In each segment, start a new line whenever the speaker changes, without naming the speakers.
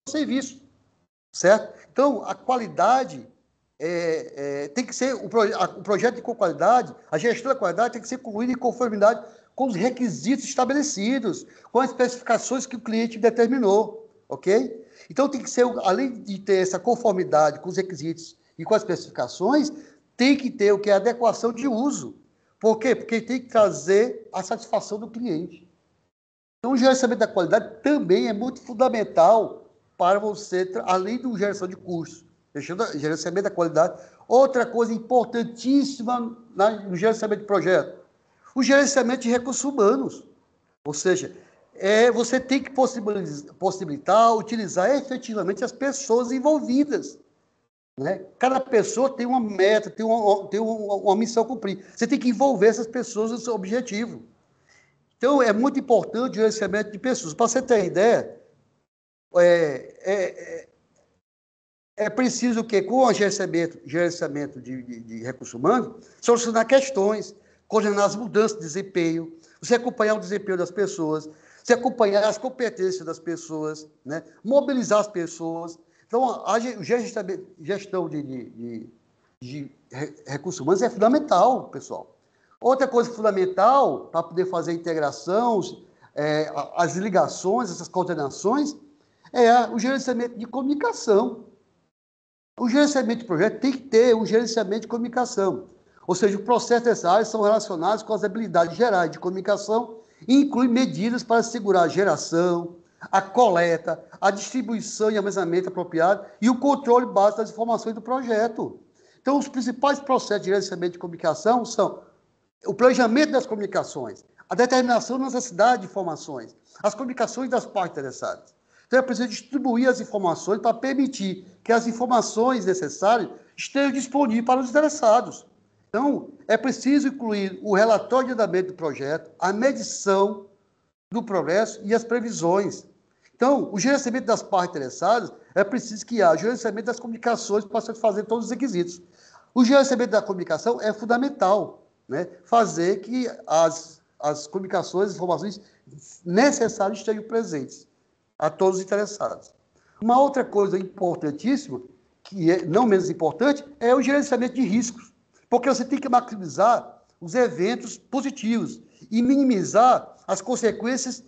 serviço, certo? Então, a qualidade tem que ser, o projeto de qualidade, a gestão da qualidade tem que ser concluída em conformidade com os requisitos estabelecidos, com as especificações que o cliente determinou, ok? Então, tem que ser, além de ter essa conformidade com os requisitos e com as especificações, tem que ter o que é adequação de uso. Por quê? Porque tem que trazer a satisfação do cliente. Então, o gerenciamento da qualidade também é muito fundamental para você, além do geração de custos, gerenciamento da qualidade. Outra coisa importantíssima no gerenciamento de projeto, o gerenciamento de recursos humanos. Ou seja, você tem que possibilitar, utilizar efetivamente as pessoas envolvidas. Né? Cada pessoa tem uma meta, tem uma missão a cumprir. Você tem que envolver essas pessoas no seu objetivo. Então, é muito importante o gerenciamento de pessoas. Para você ter ideia, é preciso que, com o gerenciamento de recursos humanos, solucionar questões, coordenar as mudanças de desempenho, você acompanhar o desempenho das pessoas, você acompanhar as competências das pessoas, né? Mobilizar as pessoas. Então, a gestão de recursos humanos é fundamental, pessoal. Outra coisa fundamental para poder fazer a integração, as ligações, essas coordenações, é o gerenciamento de comunicação. O gerenciamento de projeto tem que ter um gerenciamento de comunicação. Ou seja, os processos dessa área são relacionados com as habilidades gerais de comunicação e incluem medidas para assegurar a geração, a coleta, a distribuição e armazenamento apropriado e o controle básico das informações do projeto. Então, os principais processos de gerenciamento de comunicação são o planejamento das comunicações, a determinação da necessidade de informações, as comunicações das partes interessadas. Então, é preciso distribuir as informações para permitir que as informações necessárias estejam disponíveis para os interessados. Então, é preciso incluir o relatório de andamento do projeto, a medição do progresso e as previsões. Então, o gerenciamento das partes interessadas, é preciso que haja o gerenciamento das comunicações para satisfazer todos os requisitos. O gerenciamento da comunicação é fundamental, né? Fazer que as comunicações, as informações necessárias estejam presentes a todos os interessados. Uma outra coisa importantíssima, que é não menos importante, é o gerenciamento de riscos, porque você tem que maximizar os eventos positivos e minimizar as consequências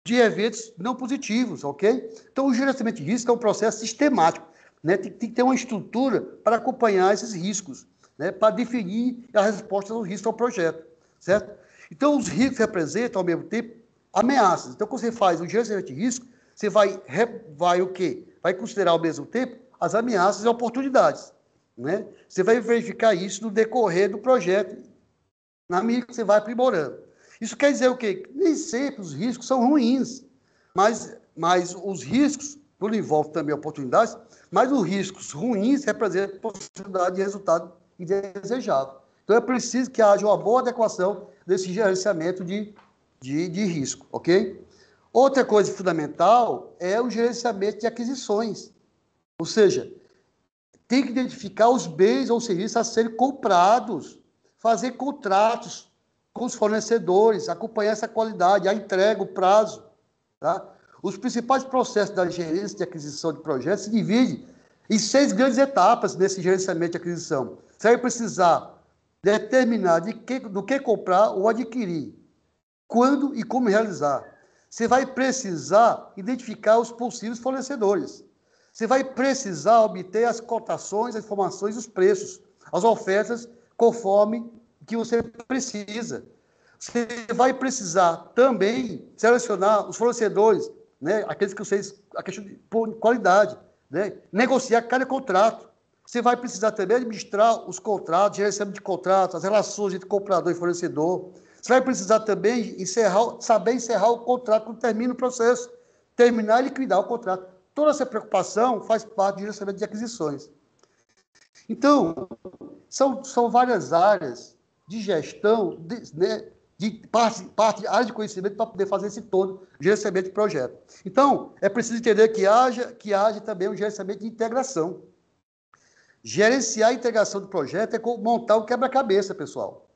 de eventos não positivos, ok? Então, o gerenciamento de risco é um processo sistemático, né? Tem que ter uma estrutura para acompanhar esses riscos, né? Para definir a resposta aos riscos ao projeto, certo? Então, os riscos representam, ao mesmo tempo, ameaças. Então, quando você faz o gerenciamento de risco, você vai o quê? Vai considerar, ao mesmo tempo, as ameaças e oportunidades, né? Você vai verificar isso no decorrer do projeto, na medida que você vai aprimorando. Isso quer dizer o quê? Nem sempre os riscos são ruins, mas os riscos, quando envolve também oportunidades, mas os riscos ruins representam possibilidade de resultado indesejável. Então, é preciso que haja uma boa adequação desse gerenciamento de risco, ok? Outra coisa fundamental é o gerenciamento de aquisições. Ou seja, tem que identificar os bens ou serviços a serem comprados, fazer contratos com os fornecedores, acompanhar essa qualidade, a entrega, o prazo. Tá? Os principais processos da gerência de aquisição de projetos se dividem em 6 grandes etapas nesse gerenciamento de aquisição. Você vai precisar determinar do que comprar ou adquirir, quando e como realizar. Você vai precisar identificar os possíveis fornecedores. Você vai precisar obter as cotações, as informações, os preços, as ofertas, conforme que você precisa. Você vai precisar também selecionar os fornecedores, né? Aqueles que vocês, a questão de qualidade, né? Negociar cada contrato. Você vai precisar também administrar os contratos, gerenciamento de contratos, as relações entre comprador e fornecedor. Você vai precisar também saber encerrar o contrato quando termina o processo, terminar e liquidar o contrato. Toda essa preocupação faz parte do gerenciamento de aquisições. Então, são várias áreas de gestão, área de conhecimento para poder fazer esse todo gerenciamento de projeto. Então, é preciso entender que haja também um gerenciamento de integração. Gerenciar a integração do projeto é montar um quebra-cabeça, pessoal.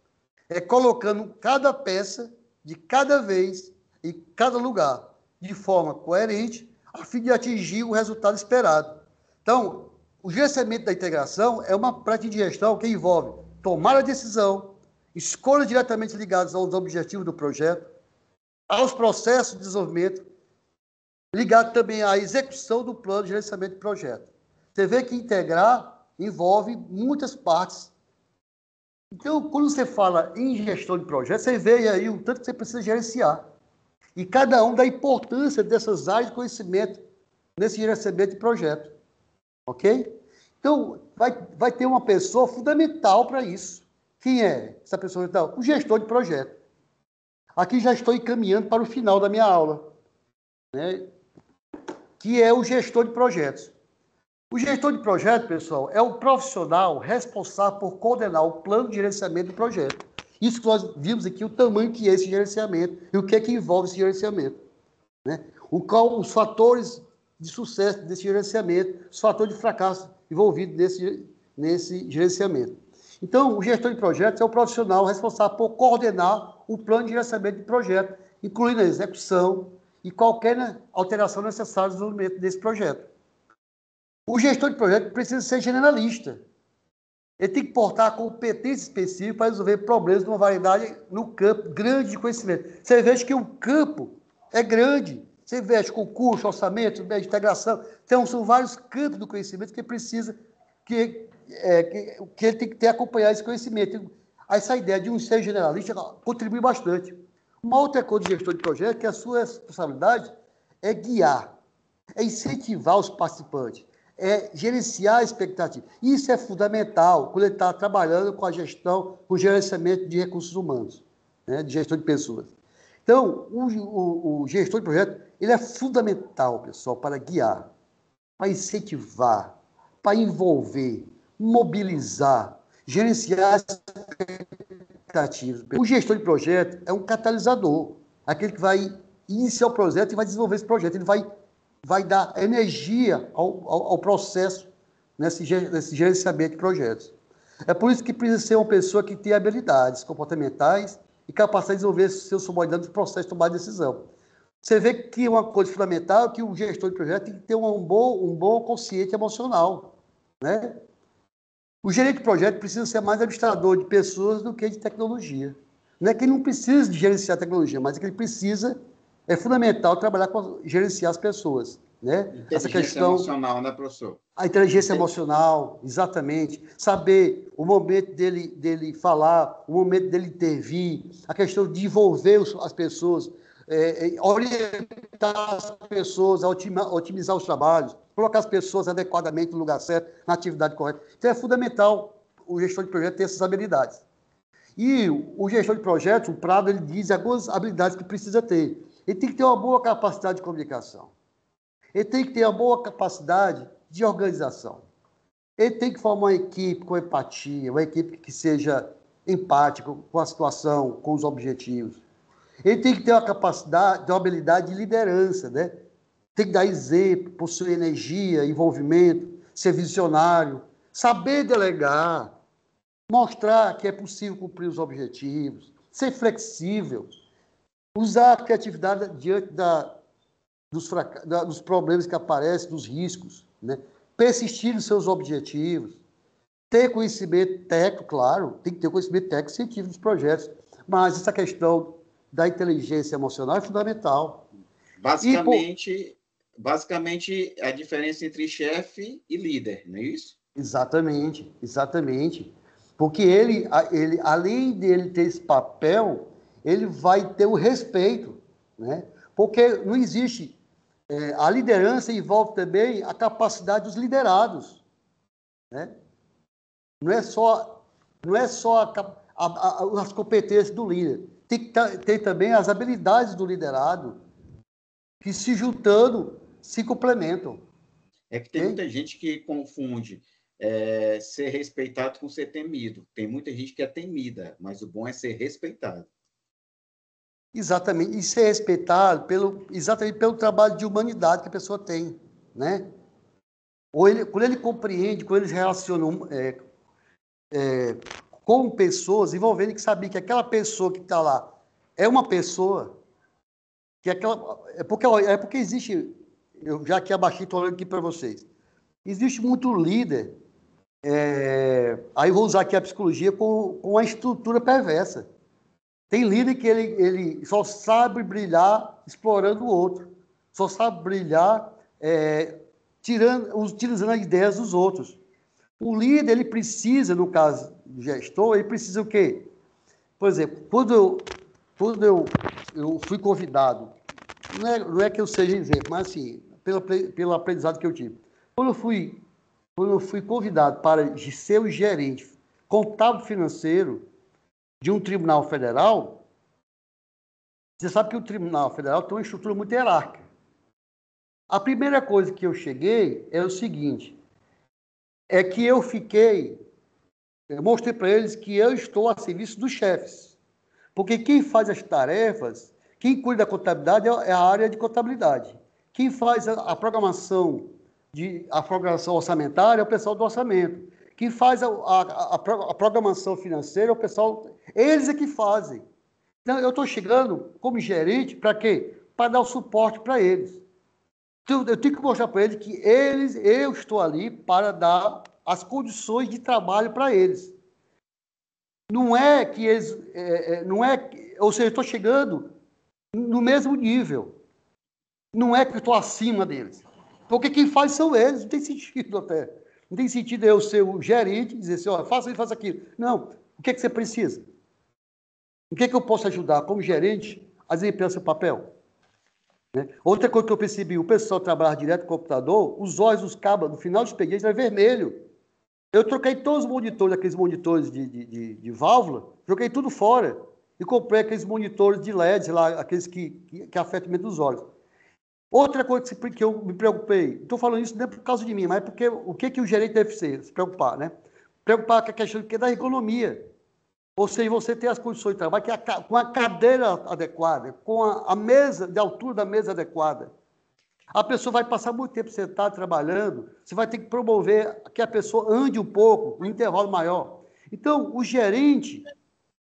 É colocando cada peça de cada vez em cada lugar, de forma coerente, a fim de atingir o resultado esperado. Então, o gerenciamento da integração é uma prática de gestão que envolve tomar a decisão, escolhas diretamente ligadas aos objetivos do projeto, aos processos de desenvolvimento, ligado também à execução do plano de gerenciamento de projeto. Você vê que integrar envolve muitas partes. Então, quando você fala em gestão de projeto, você vê aí o tanto que você precisa gerenciar. E cada um dá importância dessas áreas de conhecimento nesse gerenciamento de projeto. Ok? Então, vai ter uma pessoa fundamental para isso. Quem é essa pessoa fundamental? O gestor de projeto. Aqui já estou encaminhando para o final da minha aula, né? Que é o gestor de projetos. O gestor de projeto, pessoal, é o profissional responsável por coordenar o plano de gerenciamento do projeto. Isso que nós vimos aqui, o tamanho que é esse gerenciamento e o que é que envolve esse gerenciamento, né? Os fatores de sucesso desse gerenciamento, os fatores de fracasso envolvidos nesse gerenciamento. Então, o gestor de projetos é o profissional responsável por coordenar o plano de gerenciamento de projeto, incluindo a execução e qualquer alteração necessária no desenvolvimento desse projeto. O gestor de projeto precisa ser generalista. Ele tem que portar competência específica para resolver problemas de uma variedade no campo grande de conhecimento. Você veja que o campo é grande. Você mexe com curso, orçamento, integração. Então, são vários campos do conhecimento que precisa, que ele tem que ter acompanhar esse conhecimento. Essa ideia de um ser generalista contribui bastante. Uma outra coisa do gestor de projeto é que a sua responsabilidade é guiar, é incentivar os participantes, é gerenciar a expectativa. Isso é fundamental quando ele está trabalhando com a gestão, com o gerenciamento de recursos humanos, né, de gestão de pessoas. Então, o gestor de projeto, ele é fundamental, pessoal, para guiar, para incentivar, para envolver, mobilizar, gerenciar as expectativas. O gestor de projeto é um catalisador, aquele que vai iniciar o projeto e vai desenvolver esse projeto. Ele vai dar energia ao processo nesse gerenciamento de projetos. É por isso que precisa ser uma pessoa que tem habilidades comportamentais e capacidade de desenvolver seus subordinados no processo de tomar decisão. Você vê que uma coisa fundamental é que o gestor de projeto tem que ter um bom consciente emocional, né? O gerente de projeto precisa ser mais administrador de pessoas do que de tecnologia. Não é que ele não precisa de gerenciar a tecnologia, mas é que ele precisa, é fundamental trabalhar com gerenciar as pessoas, né?
Essa questão emocional, né, professor?
A inteligência emocional, exatamente. Saber o momento dele falar, o momento dele intervir, a questão de envolver as pessoas, orientar as pessoas, otimizar os trabalhos, colocar as pessoas adequadamente no lugar certo, na atividade correta. Então, é fundamental o gestor de projeto ter essas habilidades. E o gestor de projetos, o Prado, ele diz algumas habilidades que precisa ter. Ele tem que ter uma boa capacidade de comunicação. Ele tem que ter uma boa capacidade de organização. Ele tem que formar uma equipe com empatia, uma equipe que seja empática com a situação, com os objetivos. Ele tem que ter uma capacidade, uma habilidade de liderança, né? Tem que dar exemplo, possuir energia, envolvimento, ser visionário, saber delegar, mostrar que é possível cumprir os objetivos, ser flexível, usar a criatividade diante dos problemas que aparecem, dos riscos, né? Persistir nos seus objetivos, ter conhecimento técnico, claro, tem que ter conhecimento técnico e científico dos projetos, mas essa questão da inteligência emocional é fundamental.
Basicamente, a diferença entre chefe e líder, não é isso?
Exatamente, exatamente. Porque ele, além dele ter esse papel, ele vai ter o respeito, né? Porque não existe... a liderança envolve também a capacidade dos liderados, né? Não é só as competências do líder. Tem que ter também as habilidades do liderado que, se juntando, se complementam.
É que tem muita gente que confunde ser respeitado com ser temido. Tem muita gente que é temida, mas o bom é ser respeitado.
Exatamente, e ser respeitado exatamente pelo trabalho de humanidade que a pessoa tem, né? Quando ele compreende, quando ele se relaciona com pessoas, envolvendo que sabia que aquela pessoa que está lá é uma pessoa, que é porque existe eu já que abaixei, estou olhando aqui para vocês. Existe muito líder, aí eu vou usar aqui a psicologia com uma estrutura perversa. Tem líder que ele só sabe brilhar explorando o outro, só sabe brilhar utilizando as ideias dos outros. O líder, ele precisa, no caso do gestor, ele precisa o quê? Por exemplo, quando eu fui convidado, não é que eu seja exemplo, mas assim, pelo aprendizado que eu tive. Quando eu fui convidado para ser o gerente contábil financeiro de um tribunal federal, você sabe que o Tribunal Federal tem uma estrutura muito hierárquica. A primeira coisa que eu cheguei é o seguinte, é que eu mostrei para eles que eu estou a serviço dos chefes. Porque quem faz as tarefas, quem cuida da contabilidade é a área de contabilidade. Quem faz a programação orçamentária é o pessoal do orçamento. Quem faz a programação financeira é o pessoal... Eles é que fazem. Então, eu estou chegando como gerente para quê? Para dar o suporte para eles. Então, eu tenho que mostrar para eles que eu estou ali para dar as condições de trabalho para eles. Não é que eles... ou seja, eu estou chegando no mesmo nível. Não é que eu estou acima deles. Porque quem faz são eles. Não tem sentido até. Não tem sentido eu ser o gerente e dizer assim, ó, faça isso, faça aquilo. Não. O que é que você precisa? O que é que eu posso ajudar como gerente a desempenhar seu papel? Né? Outra coisa que eu percebi, o pessoal trabalha direto com o computador, os olhos dos cabos, no final do expediente, é vermelho. Eu troquei todos os monitores, aqueles monitores de válvula, joguei tudo fora. E comprei aqueles monitores de LED, lá, aqueles que afetam mesmo os olhos. Outra coisa que eu me preocupei, estou falando isso não é por causa de mim, mas porque o que o gerente deve se preocupar, né? Preocupar com a questão da ergonomia. Ou seja, você ter as condições de trabalho com a cadeira adequada, com a mesa, de altura da mesa adequada. A pessoa vai passar muito tempo sentada trabalhando, você vai ter que promover que a pessoa ande um pouco, um intervalo maior. Então, o gerente,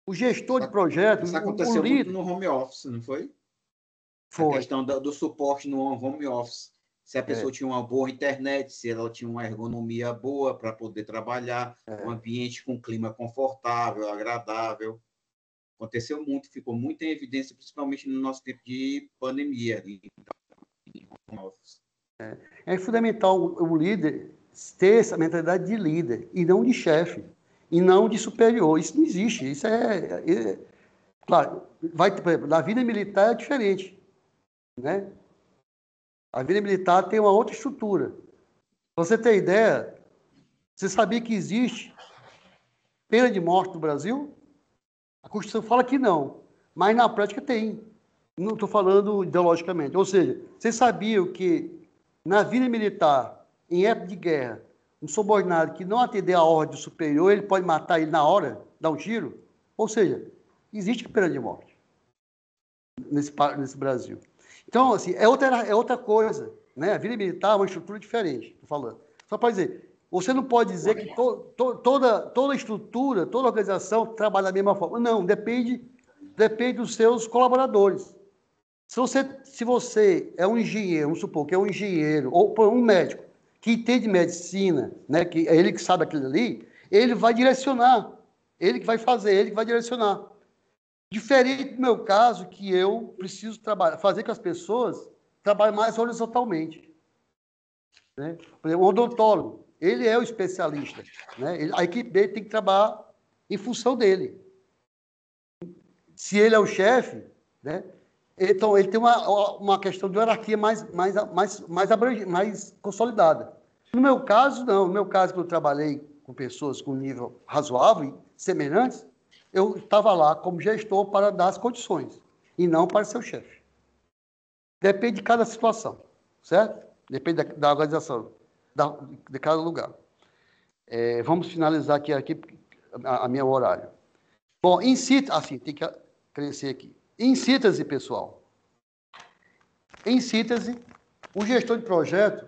o gestor de projeto,
isso aconteceu muito no home office, não foi?
Foi.
A questão do suporte no home office. Se a pessoa tinha uma boa internet, se ela tinha uma ergonomia boa para poder trabalhar, um ambiente com clima confortável, agradável. Aconteceu muito, ficou muito em evidência, principalmente no nosso tempo de pandemia.
É fundamental o líder ter essa mentalidade de líder e não de chefe, e não de superior. Isso não existe. Isso claro, na vida militar é diferente, né? A vida militar tem uma outra estrutura. Pra você ter ideia, você sabia que existe pena de morte no Brasil? A Constituição fala que não, mas na prática tem. Não estou falando ideologicamente. Ou seja, vocês sabiam que na vida militar, em época de guerra, um subordinado que não atender a ordem do superior, ele pode matar ele na hora, dar um tiro? Ou seja, existe pena de morte nesse Brasil. Então, assim, é outra coisa, né? A vida militar é uma estrutura diferente, estou falando. Só para dizer, você não pode dizer que toda estrutura, toda organização trabalha da mesma forma. Não, depende dos seus colaboradores. Se você é um engenheiro, vamos supor que é um engenheiro, ou um médico, que entende medicina, né, que é ele que sabe aquilo ali, ele vai direcionar, ele que vai fazer, ele que vai direcionar. Diferente do meu caso, que eu preciso fazer com as pessoas trabalhem mais horizontalmente. Né? Por exemplo, o odontólogo, ele é o especialista. Né? A equipe dele tem que trabalhar em função dele. Se ele é o chefe, né? Então ele tem uma questão de hierarquia mais consolidada. No meu caso, não. No meu caso, que eu trabalhei com pessoas com nível razoável e semelhantes, eu estava lá como gestor para dar as condições, e não para ser o chefe. Depende de cada situação, certo? Depende da organização, de cada lugar. Vamos finalizar aqui a minha horário. Bom, em síntese, assim, tem que crescer aqui. Em síntese, pessoal, o gestor de projeto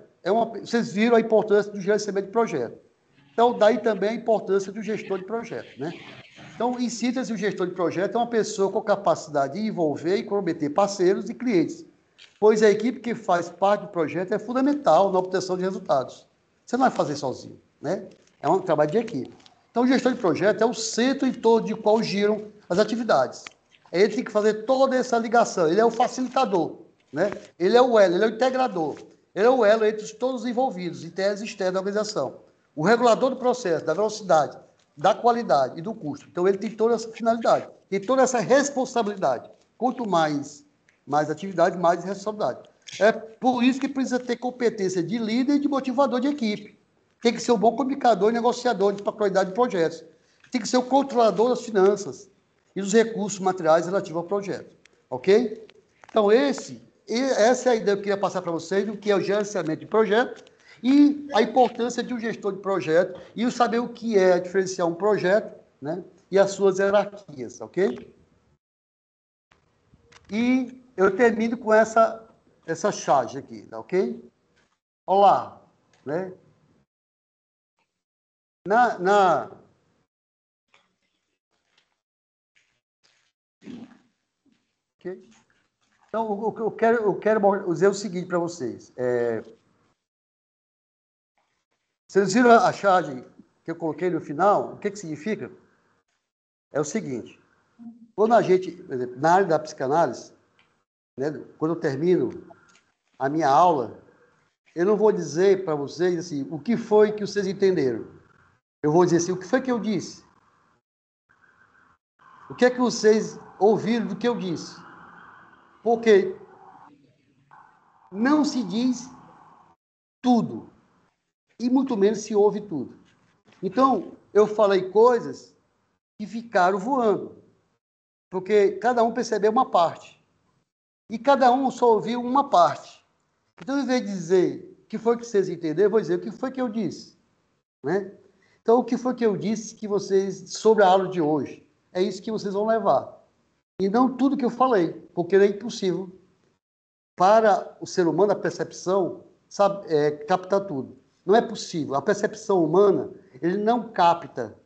vocês viram a importância do gerenciamento de projeto. Então, daí também a importância do gestor de projeto, né? Então, em síntese, o gestor de projeto é uma pessoa com capacidade de envolver e comprometer parceiros e clientes pois a equipe que faz parte do projeto é fundamental na obtenção de resultados. Você não vai fazer sozinho, né? É um trabalho de equipe. Então, o gestor de projeto é o centro em torno de qual giram as atividades. Ele tem que fazer toda essa ligação, ele é o facilitador, né? Ele é o elo, ele é o integrador, ele é o elo entre todos os envolvidos, internos e externos da organização. O regulador do processo, da velocidade, da qualidade e do custo. Então, ele tem toda essa finalidade, tem toda essa responsabilidade. Quanto mais atividade, mais responsabilidade. É por isso que precisa ter competência de líder e de motivador de equipe. Tem que ser um bom comunicador e negociador de qualidade de projetos. Tem que ser o controlador das finanças e dos recursos materiais relativos ao projeto. Ok? Então, essa é a ideia que eu queria passar para vocês, do que é o gerenciamento de projeto e a importância de um gestor de projeto e o saber o que é diferenciar um projeto, né, e as suas hierarquias, ok? E eu termino com essa charge aqui, tá ok? Olá, né? Okay? Então, eu quero dizer o seguinte para vocês. Vocês viram a charge que eu coloquei no final? O que significa? É o seguinte. Quando a gente, por exemplo, na área da psicanálise, né, quando eu termino a minha aula, eu não vou dizer para vocês assim, o que foi que vocês entenderam. Eu vou dizer assim, o que foi que eu disse? O que é que vocês ouviram do que eu disse? Porque não se diz tudo, e muito menos se ouve tudo. Então, eu falei coisas que ficaram voando, porque cada um percebeu uma parte, e cada um só ouviu uma parte. Então, em vez de dizer o que foi que vocês entenderam, eu vou dizer o que foi que eu disse, né? Então, o que foi que eu disse que vocês, sobre a aula de hoje, é isso que vocês vão levar. E não tudo que eu falei, porque é impossível para o ser humano, a percepção, sabe, captar tudo. Não é possível. A percepção humana, ele não capta,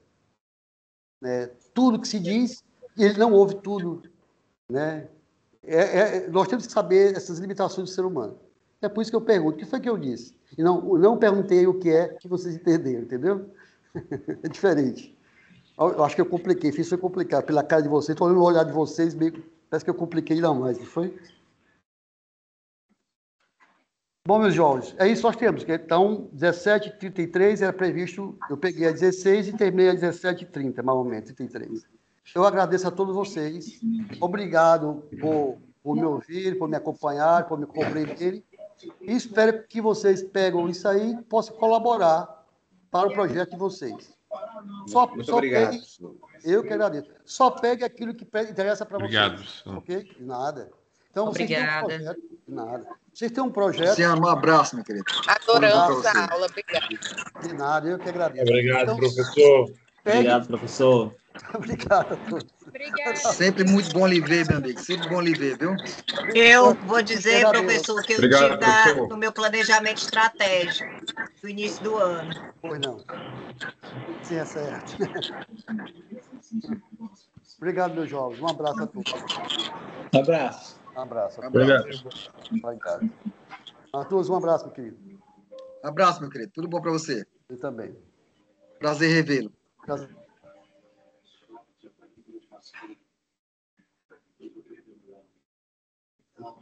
né, tudo que se diz e ele não ouve tudo, né? Nós temos que saber essas limitações do ser humano. É por isso que eu pergunto, o que foi que eu disse? E não perguntei o que é que vocês entenderam, entendeu? É diferente. Eu acho que eu compliquei, fiz foi complicado. Pela cara de vocês, estou olhando o olhar de vocês, meio, parece que eu compliquei ainda mais, não foi? Bom, meus jovens, é isso que nós temos. Então, 17h33 era previsto, eu peguei a 16 e terminei a 17h30, mais ou menos, 33. Eu agradeço a todos vocês. Obrigado por me ouvir, por me acompanhar, por me compreender. E espero que vocês pegam isso aí e possam colaborar para o projeto de vocês.
Muito obrigado.
Eu que agradeço. Só pegue aquilo que interessa para vocês.
Obrigado, professor.
Ok? De nada. Então,
Obrigada.
vocês têm um projeto. De nada. Vocês têm um projeto.
Luciano, um abraço, meu querido.
Adoramos a aula, obrigada.
De nada, eu que agradeço.
Obrigado,
Então,
professor.
Obrigado, professor.
Obrigado a todos.
Obrigada.
Sempre muito bom lhe ver, meu amigo. Sempre bom lhe ver, viu?
Eu vou dizer,
Obrigado.
professor, que eu
Obrigado,
tive
professor.
no meu planejamento estratégico do início do ano.
Pois não. Sim, é certo. Obrigado, meus jovens. Um abraço a todos.
Abraço.
Um abraço.
Obrigado.
Vai em casa. A todos, um abraço, meu querido.
Abraço, meu querido. Tudo bom para você.
Eu também.
Prazer revê-lo.
Prazer.
Não,